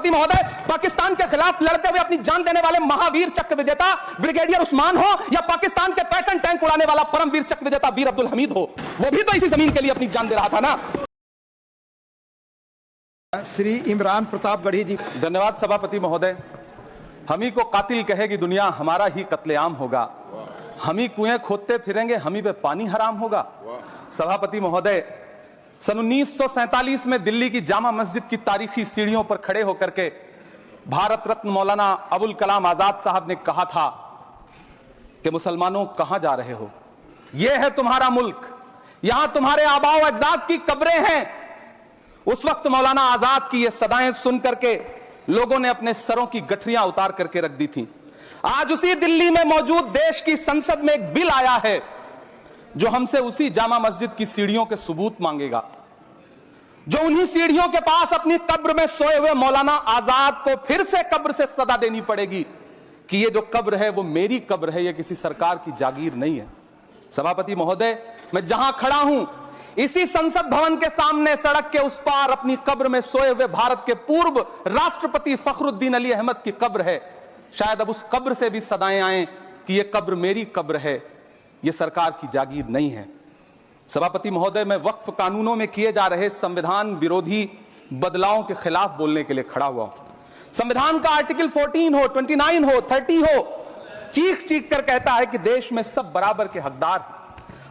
सभापति महोदय, पाकिस्तान के खिलाफ लड़ते हुए अपनी जान देने वाले महावीर चक्र विजेता ब्रिगेडियर उस्मान हो या पाकिस्तान के पैटर्न टैंक उड़ाने वाला परमवीर चक्र विजेता वीर अब्दुल हमीद हो, वो भी तो इसी जमीन के लिए अपनी जान दे रहा था ना। श्री इमरान प्रताप गढ़ी जी। धन्यवाद सभापति महोदय। हमी को कातिल कहेगी दुनिया, हमारा ही कत्लेआम होगा। हमी कुएं खोदते फिरेंगे, हमी पे पानी हराम होगा। सभापति महोदय, सन 1947 में दिल्ली की जामा मस्जिद की तारीखी सीढ़ियों पर खड़े होकर के भारत रत्न मौलाना अबुल कलाम आजाद साहब ने कहा था कि मुसलमानों कहां जा रहे हो, यह है तुम्हारा मुल्क, यहां तुम्हारे आबाओ अजदाद की कब्रें हैं। उस वक्त मौलाना आजाद की ये सदाएं सुन करके लोगों ने अपने सरों की गठरियां उतार करके रख दी थी। आज उसी दिल्ली में मौजूद देश की संसद में एक बिल आया है जो हमसे उसी जामा मस्जिद की सीढ़ियों के सबूत मांगेगा, जो उन्हीं सीढ़ियों के पास अपनी कब्र में सोए हुए मौलाना आजाद को फिर से कब्र से सदा देनी पड़ेगी कि ये जो कब्र है वो मेरी कब्र है, ये किसी सरकार की जागीर नहीं है। सभापति महोदय, मैं जहां खड़ा हूं इसी संसद भवन के सामने सड़क के उस पार अपनी कब्र में सोए हुए भारत के पूर्व राष्ट्रपति फखरुद्दीन अली अहमद की कब्र है। शायद अब उस कब्र से भी सदाएं आए कि यह कब्र मेरी कब्र है, यह सरकार की जागीर नहीं है। सभापति महोदय, मैं वक्फ कानूनों में किए जा रहे संविधान विरोधी बदलावों के खिलाफ बोलने के लिए खड़ा हुआ हूं। संविधान का आर्टिकल 14 हो, 29 हो, 30 हो, चीख चीख कर कहता है कि देश में सब बराबर के हकदार हैं।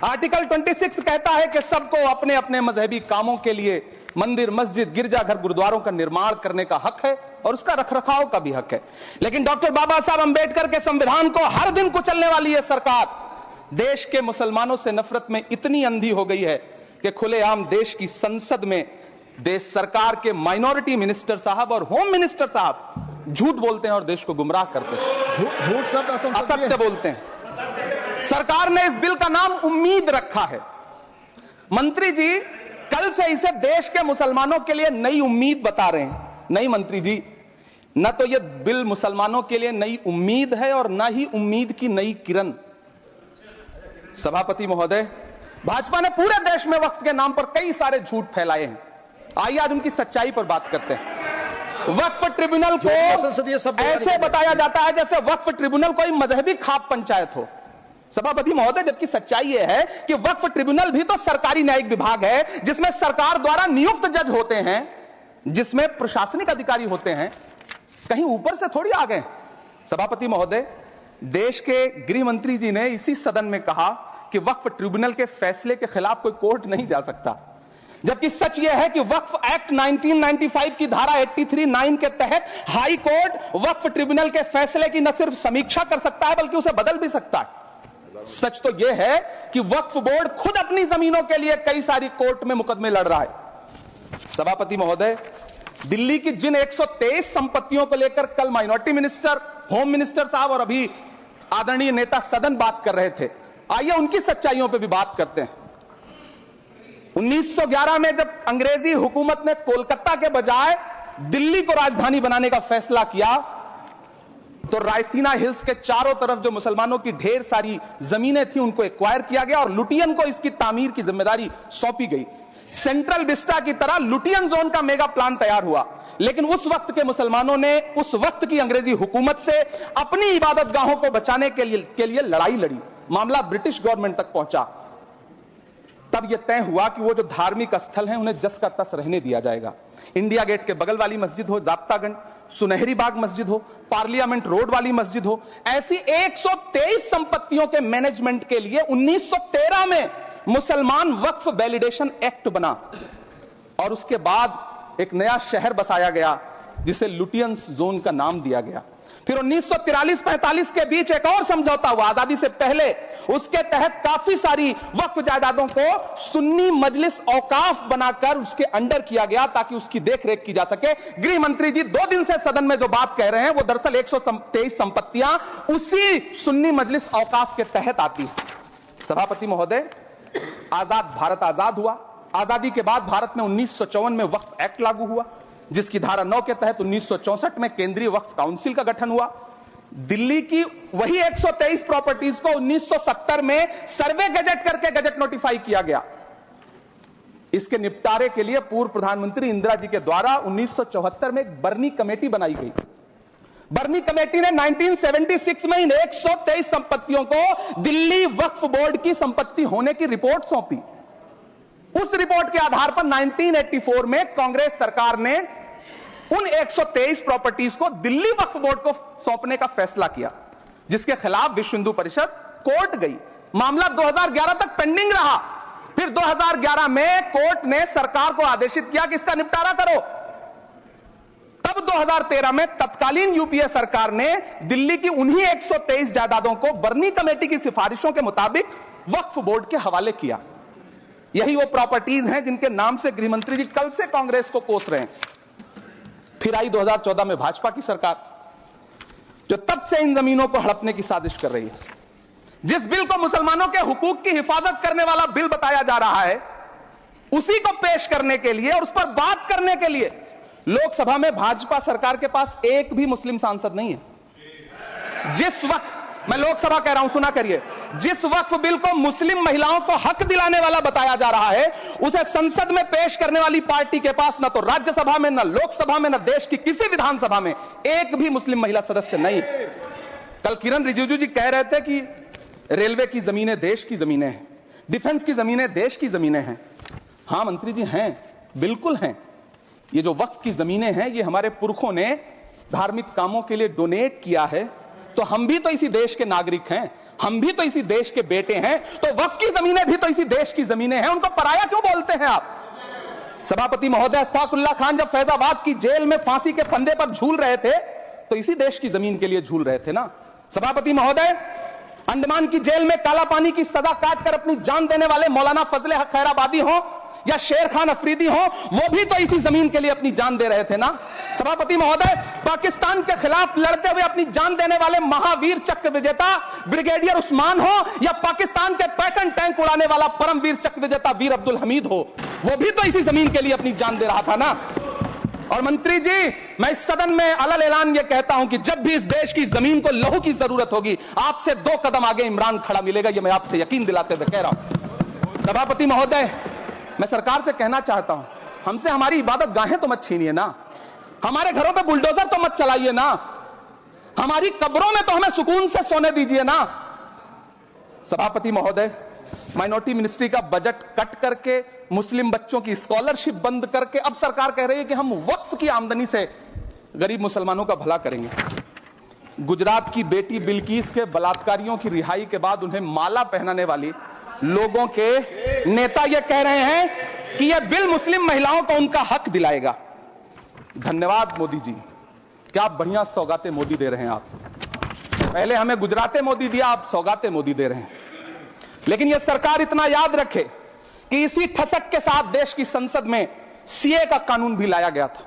आर्टिकल 26 कहता है कि सबको अपने अपने मजहबी कामों के लिए मंदिर, मस्जिद, गिरजाघर, गुरुद्वारों का निर्माण करने का हक है और उसका रखरखाव का भी हक है। लेकिन डॉक्टर बाबा साहब अंबेडकर के संविधान को हर दिन कुचलने वाली यह सरकार देश के मुसलमानों से नफरत में इतनी अंधी हो गई है कि खुलेआम देश की संसद में देश सरकार के माइनॉरिटी मिनिस्टर साहब और होम मिनिस्टर साहब झूठ बोलते हैं और देश को गुमराह करते हैं, झूठ शब्द असत्य बोलते हैं। सरकार ने इस बिल का नाम उम्मीद रखा है। मंत्री जी कल से इसे देश के मुसलमानों के लिए नई उम्मीद बता रहे हैं। नहीं मंत्री जी, न तो यह बिल मुसलमानों के लिए नई उम्मीद है और न ही उम्मीद की नई किरण। सभापति महोदय, भाजपा ने पूरे देश में वक्फ के नाम पर कई सारे झूठ फैलाए हैं। आइए आज उनकी सच्चाई पर बात करते हैं। वक्फ ट्रिब्यूनल को ऐसे बताया जाता है जैसे वक्फ ट्रिब्यूनल कोई मजहबी खाप पंचायत हो। सभापति महोदय, जबकि सच्चाई यह है कि वक्फ ट्रिब्यूनल भी तो सरकारी न्यायिक विभाग है जिसमें सरकार द्वारा नियुक्त जज होते हैं, जिसमें प्रशासनिक अधिकारी होते हैं, कहीं ऊपर से थोड़ी आ गए। सभापति महोदय, देश के गृह मंत्री जी ने इसी सदन में कहा कि वक्फ ट्रिब्यूनल के फैसले के खिलाफ कोई कोर्ट नहीं जा सकता, जबकि सच यह है कि वक्फ एक्ट 1995 की धारा 83(9) के तहत हाई कोर्ट वक्फ ट्रिब्यूनल के फैसले की न सिर्फ समीक्षा कर सकता है बल्कि उसे बदल भी सकता है। सच तो यह है कि वक्फ बोर्ड खुद अपनी जमीनों के लिए कई सारी कोर्ट में मुकदमे लड़ रहा है। सभापति महोदय, दिल्ली की जिन 123 संपत्तियों को लेकर कल माइनॉरिटी मिनिस्टर, होम मिनिस्टर साहब और अभी आदरणीय नेता सदन बात कर रहे थे, आइए उनकी सच्चाइयों पे भी बात करते हैं। 1911 में जब अंग्रेजी हुकूमत ने कोलकाता के बजाय दिल्ली को राजधानी बनाने का फैसला किया तो रायसीना हिल्स के चारों तरफ जो मुसलमानों की ढेर सारी जमीनें थी उनको एक्वायर किया गया और लुटियन को इसकी तामीर की जिम्मेदारी सौंपी गई। सेंट्रल विस्टा की तरह लुटियन जोन का मेगा प्लान तैयार हुआ, लेकिन उस वक्त के मुसलमानों ने उस वक्त की अंग्रेजी हुकूमत से अपनी इबादत गाहों को बचाने के लिए लड़ाई लड़ी। मामला ब्रिटिश गवर्नमेंट तक पहुंचा। तब यह तय हुआ कि वो जो धार्मिक स्थल हैं उन्हें जस का तस रहने दिया जाएगा। इंडिया गेट के बगल वाली मस्जिद हो, जाब्तागंज, सुनहरी बाग मस्जिद हो, पार्लियामेंट रोड वाली मस्जिद हो, ऐसी 123 संपत्तियों के मैनेजमेंट के लिए 1913 में मुसलमान वक्फ वैलिडेशन एक्ट बना और उसके बाद एक नया शहर बसाया गया जिसे लुटियंस जोन का नाम दिया गया। फिर 1943-45 के बीच एक और समझौता हुआ आजादी से पहले, उसके तहत काफी सारी वक्फ जायदादों को सुन्नी मजलिस औकाफ बनाकर उसके अंडर किया गया ताकि उसकी देखरेख की जा सके। गृह मंत्री जी 2 दिन से सदन में जो बात कह रहे हैं वो दरअसल 123 संपत्तियां उसी सुन्नी मजलिस औकाफ के तहत आती है। सभापति महोदय, भारत आजाद हुआ। आजादी के बाद भारत में 1954 में वक्फ एक्ट लागू हुआ जिसकी धारा 9 के तहत 1964 में केंद्रीय वक्फ काउंसिल का गठन हुआ। दिल्ली की वही 123 प्रॉपर्टीज को 1970 में सर्वे गजट करके गजट नोटिफाई किया गया। इसके निपटारे के लिए पूर्व प्रधानमंत्री इंदिरा जी के द्वारा 1974 में एक बर्नी कमेटी बनाई गई। बर्नी कमेटी ने 1976 में इन 123 संपत्तियों को दिल्ली वक्फ बोर्ड की संपत्ति होने की रिपोर्ट सौंपी। उस रिपोर्ट के आधार पर 1984 में कांग्रेस सरकार ने उन 123 प्रॉपर्टीज को दिल्ली वक्फ बोर्ड को सौंपने का फैसला किया, जिसके खिलाफ विश्व हिंदू परिषद कोर्ट गई। मामला 2011 तक पेंडिंग रहा। फिर 2011 में कोर्ट ने सरकार को आदेशित किया कि इसका निपटारा करो। तब 2013 में तत्कालीन यूपीए सरकार ने दिल्ली की उन्हीं 123 जायदादों को बर्नी कमेटी की सिफारिशों के मुताबिक वक्फ बोर्ड के हवाले किया। यही वो प्रॉपर्टीज हैं जिनके नाम से गृहमंत्री जी कल से कांग्रेस को कोस रहे हैं। फिर आई 2014 में भाजपा की सरकार, जो तब से इन जमीनों को हड़पने की साजिश कर रही है। जिस बिल को मुसलमानों के हुकूक की हिफाजत करने वाला बिल बताया जा रहा है, उसी को पेश करने के लिए और उस पर बात करने के लिए लोकसभा में भाजपा सरकार के पास एक भी मुस्लिम सांसद नहीं है। जिस वक्त, मैं लोकसभा कह रहा हूं, सुना करिए, जिस वक्फ बिल को मुस्लिम महिलाओं को हक दिलाने वाला बताया जा रहा है, उसे संसद में पेश करने वाली पार्टी के पास न तो राज्यसभा में, न लोकसभा में, न देश की किसी विधानसभा में एक भी मुस्लिम महिला सदस्य नहीं। कल किरण रिजिजू जी कह रहे थे कि रेलवे की जमीनें देश की जमीनें हैं, डिफेंस की जमीनें देश की जमीनें हैं। हां मंत्री जी, हैं, बिल्कुल हैं। ये जो वक्फ की जमीनें हैं, ये हमारे पुरखों ने धार्मिक कामों के लिए डोनेट किया है, तो हम भी तो इसी देश के नागरिक हैं, हम भी तो इसी देश के बेटे हैं, तो वक्फ की जमीनें भी तो इसी देश की जमीनें हैं। उनको पराया क्यों बोलते हैं आप? सभापति महोदय अशफाकुल्लाह खान जब फैजाबाद की जेल में फांसी के फंदे पर झूल रहे थे, तो इसी देश की जमीन के लिए झूल रहे थे ना। सभापति महोदय, अंडमान की जेल में काला पानी की सजा काटकर अपनी जान देने वाले मौलाना फजले हक खैराबादी हो या शेर खान अफरीदी हो, वो भी तो इसी जमीन के लिए अपनी जान दे रहे थे ना। सभापति महोदय, पाकिस्तान के खिलाफ लड़ते हुए अपनी जान देने वाले महावीर चक्र विजेता ब्रिगेडियर उस्मान हो या पाकिस्तान के पैटर्न टैंक उड़ाने वाला परमवीर चक्र विजेता वीर अब्दुल हमीद हो, वो भी तो इसी जमीन के लिए अपनी जान दे रहा था ना। और मंत्री जी, मैं इस सदन में अलग ऐलान ये कहता हूं कि जब भी इस देश की जमीन को लहू की जरूरत होगी, आपसे 2 कदम आगे इमरान खड़ा मिलेगा, ये मैं आपसे यकीन दिलाते हुए कह रहा हूं। सभापति महोदय, मैं सरकार से कहना चाहता हूं, हमसे हमारी इबादत गाहें तो मत छीनिए ना, हमारे घरों पे बुलडोजर तो मत चलाइए ना, हमारी कब्रों में तो हमें सुकून से सोने दीजिए ना। सभापति महोदय, माइनॉरिटी मिनिस्ट्री का बजट कट करके, मुस्लिम बच्चों की स्कॉलरशिप बंद करके अब सरकार कह रही है कि हम वक्फ की आमदनी से गरीब मुसलमानों का भला करेंगे। गुजरात की बेटी बिल्किस के बलात्कारियों की रिहाई के बाद उन्हें माला पहनाने वाली लोगों के नेता यह कह रहे हैं कि यह बिल मुस्लिम महिलाओं को उनका हक दिलाएगा। धन्यवाद मोदी जी, क्या आप बढ़िया सौगातें मोदी दे रहे हैं। आप पहले हमें गुजराते मोदी दिया, आप सौगातें मोदी दे रहे हैं। लेकिन यह सरकार इतना याद रखे कि इसी ठसक के साथ देश की संसद में सीए का कानून भी लाया गया था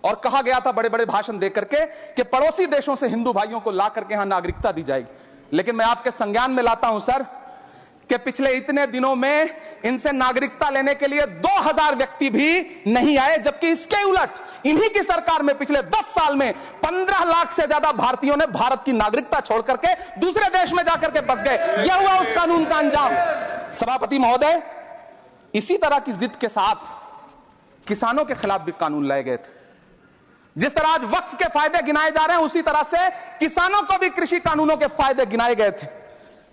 और कहा गया था बड़े बड़े भाषण देकर के कि पड़ोसी देशों से हिंदू भाइयों को ला करके यहां नागरिकता दी जाएगी। लेकिन मैं आपके संज्ञान में लाता हूं सर कि पिछले इतने दिनों में इनसे नागरिकता लेने के लिए 2000 व्यक्ति भी नहीं आए, जबकि इसके उलट इन्हीं की सरकार में पिछले 10 साल में 15 लाख से ज्यादा भारतीयों ने भारत की नागरिकता छोड़ करके दूसरे देश में जाकर के बस गए। यह हुआ उस कानून का अंजाम। सभापति महोदय, इसी तरह की जिद के साथ किसानों के खिलाफ भी कानून लाए गए थे। जिस तरह आज वक्फ के फायदे गिनाए जा रहे हैं, उसी तरह से किसानों को भी कृषि कानूनों के फायदे गिनाए गए थे।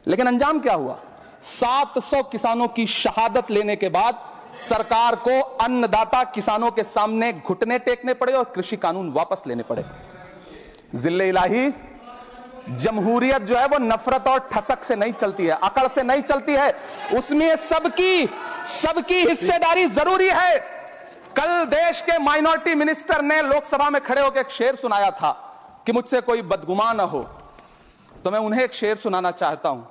लेकिन अंजाम क्या हुआ? 700 किसानों की शहादत लेने के बाद सरकार को अन्नदाता किसानों के सामने घुटने टेकने पड़े और कृषि कानून वापस लेने पड़े। जिल्ले इलाही, जमहूरियत जो है वो नफरत और ठसक से नहीं चलती है, अकड़ से नहीं चलती है, उसमें सबकी हिस्सेदारी जरूरी है। कल देश के माइनॉरिटी मिनिस्टर ने लोकसभा में खड़े होकर एक शेर सुनाया था कि मुझसे कोई बदगुमान न हो, तो मैं उन्हें एक शेर सुनाना चाहता हूं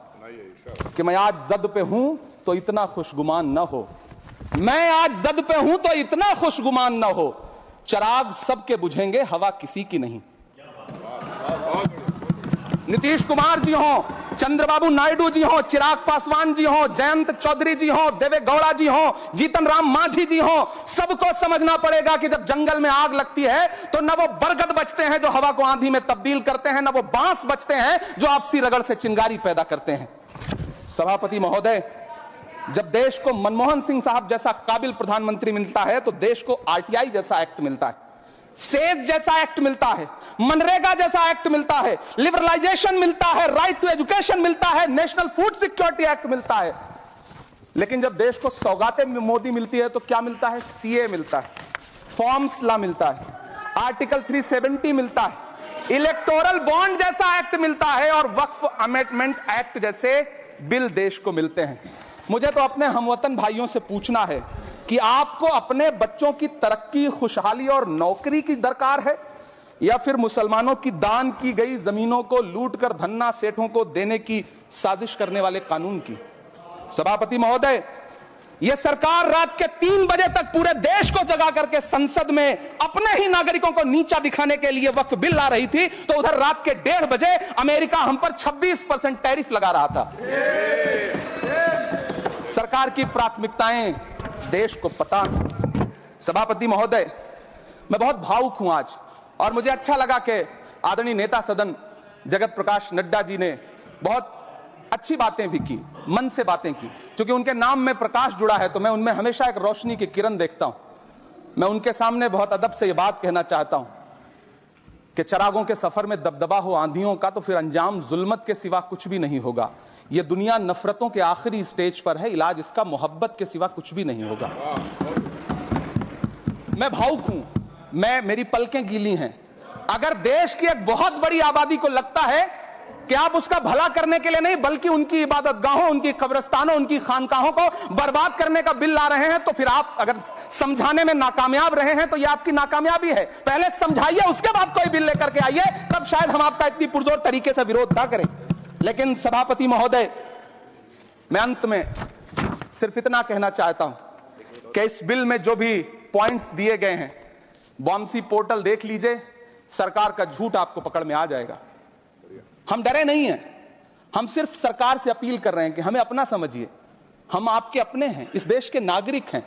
कि मैं आज जद पे हूं तो इतना खुशगुमान न हो, मैं आज जद पे हूं तो इतना खुशगुमान न हो, चिराग सबके बुझेंगे हवा किसी की नहीं। नीतीश कुमार जी हो, चंद्रबाबू नायडू जी हो, चिराग पासवान जी हो, जयंत चौधरी जी हो, देवे गौड़ा जी हो, जीतन राम मांझी जी हो, सबको समझना पड़ेगा कि जब जंगल में आग लगती है तो न वो बरगद बचते हैं जो हवा को आंधी में तब्दील करते हैं, न वो बांस बचते हैं जो आपसी रगड़ से चिंगारी पैदा करते हैं। सभापति महोदय, जब देश को मनमोहन सिंह साहब जैसा काबिल प्रधानमंत्री मिलता है तो देश को आरटीआई जैसा एक्ट मिलता है, सेज जैसा एक्ट मिलता है, मनरेगा जैसा एक्ट मिलता है, लिबरलाइजेशन मिलता है, राइट टू एजुकेशन मिलता है, नेशनल फूड सिक्योरिटी एक्ट मिलता है। लेकिन जब देश को सौगातें मोदी मिलती है तो क्या मिलता है? सीए मिलता है, फॉर्म्स लॉ मिलता है, आर्टिकल 370 मिलता है, इलेक्टोरल बॉन्ड जैसा एक्ट मिलता है और वक्फ अमेंडमेंट एक्ट जैसे बिल देश को मिलते हैं। मुझे तो अपने हमवतन भाइयों से पूछना है कि आपको अपने बच्चों की तरक्की, खुशहाली और नौकरी की दरकार है या फिर मुसलमानों की दान की गई जमीनों को लूटकर धन्ना सेठों को देने की साजिश करने वाले कानून की? सभापति महोदय, यह सरकार रात के 3 बजे तक पूरे देश को जगा करके संसद में अपने ही नागरिकों को नीचा दिखाने के लिए वक्फ बिल ला रही थी, तो उधर रात के 1:30 बजे अमेरिका हम पर 26% टैरिफ लगा रहा था। सरकार की प्राथमिकताएं देश को पता नहीं। सभापति महोदय, मैं बहुत भावुक हूं आज, और मुझे अच्छा लगा कि आदरणीय नेता सदन जगत प्रकाश नड्डा जी ने बहुत अच्छी बातें भी की, मन से बातें की। क्योंकि उनके नाम में प्रकाश जुड़ा है तो मैं उनमें हमेशा एक रोशनी की किरण देखता हूं। मैं उनके सामने बहुत अदब से यह बात कहना चाहता हूं कि चरागों के सफर में दबदबा हो आंधियों का तो फिर अंजाम जुल्मत के सिवा कुछ भी नहीं होगा। यह दुनिया नफरतों के आखिरी स्टेज पर है, इलाज इसका मोहब्बत के सिवा कुछ भी नहीं होगा। मैं भावुक हूं, मेरी पलकें गीली हैं। अगर देश की एक बहुत बड़ी आबादी को लगता है कि आप उसका भला करने के लिए नहीं बल्कि उनकी इबादतगाहों, उनकी कब्रिस्तानों, उनकी खानकाहों को बर्बाद करने का बिल ला रहे हैं, तो फिर आप अगर समझाने में नाकामयाब रहे हैं तो यह आपकी नाकामयाबी है। पहले समझाइए, उसके बाद कोई बिल लेकर के आइए, तब शायद हम आपका इतनी पुरजोर तरीके से विरोध ना करें। लेकिन सभापति महोदय, मैं अंत में सिर्फ इतना कहना चाहता हूं कि इस बिल में जो भी पॉइंट्स दिए गए हैं, बॉम्सी पोर्टल देख लीजिए, सरकार का झूठ आपको पकड़ में आ जाएगा। हम डरे नहीं हैं, हम सिर्फ सरकार से अपील कर रहे हैं कि हमें अपना समझिए। हम आपके अपने हैं, इस देश के नागरिक हैं,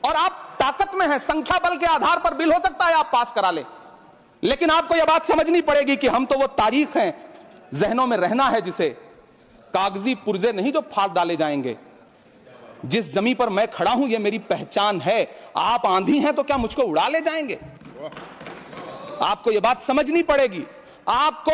और आप ताकत में हैं। संख्या बल के आधार पर बिल हो सकता है आप पास करा ले, लेकिन आपको यह बात समझनी पड़ेगी कि हम तो वो तारीख हैं, जहनों में रहना है जिसे कागजी पुर्जे नहीं जो फाड़ डाले जाएंगे। जिस जमीन पर मैं खड़ा हूं यह मेरी पहचान है। आप आंधी हैं तो क्या मुझको उड़ा ले जाएंगे? आपको यह बात समझनी पड़ेगी। आपको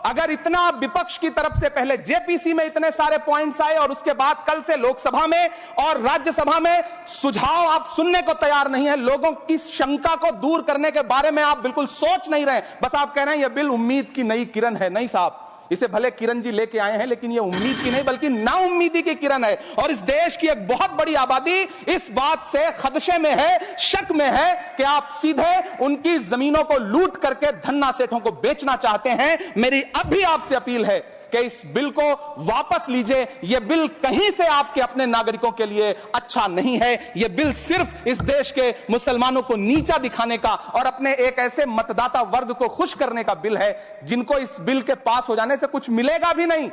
अगर इतना विपक्ष की तरफ से पहले जेपीसी में इतने सारे पॉइंट्स आए और उसके बाद कल से लोकसभा में और राज्यसभा में सुझाव आप सुनने को तैयार नहीं है, लोगों की शंका को दूर करने के बारे में आप बिल्कुल सोच नहीं रहे, बस आप कह रहे हैं यह बिल उम्मीद की नई किरण है। नहीं साहब, इसे भले किरण जी लेके आए हैं, लेकिन ये उम्मीद की नहीं बल्कि नाउम्मीदी की किरण है। और इस देश की एक बहुत बड़ी आबादी इस बात से खदशे में है, शक में है कि आप सीधे उनकी जमीनों को लूट करके धन्ना सेठों को बेचना चाहते हैं। मेरी अब भी आपसे अपील है कि इस बिल को वापस लीजिए। यह बिल कहीं से आपके अपने नागरिकों के लिए अच्छा नहीं है। यह बिल सिर्फ इस देश के मुसलमानों को नीचा दिखाने का और अपने एक ऐसे मतदाता वर्ग को खुश करने का बिल है जिनको इस बिल के पास हो जाने से कुछ मिलेगा भी नहीं,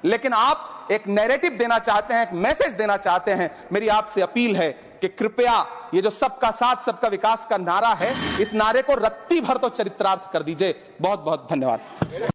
लेकिन आप एक नैरेटिव देना चाहते हैं, एक मैसेज देना चाहते हैं। मेरी आपसे अपील है कि कृपया ये जो सबका साथ सबका विकास का नारा है, इस नारे को रत्ती भर तो चरित्रार्थ कर दीजिए। बहुत बहुत धन्यवाद।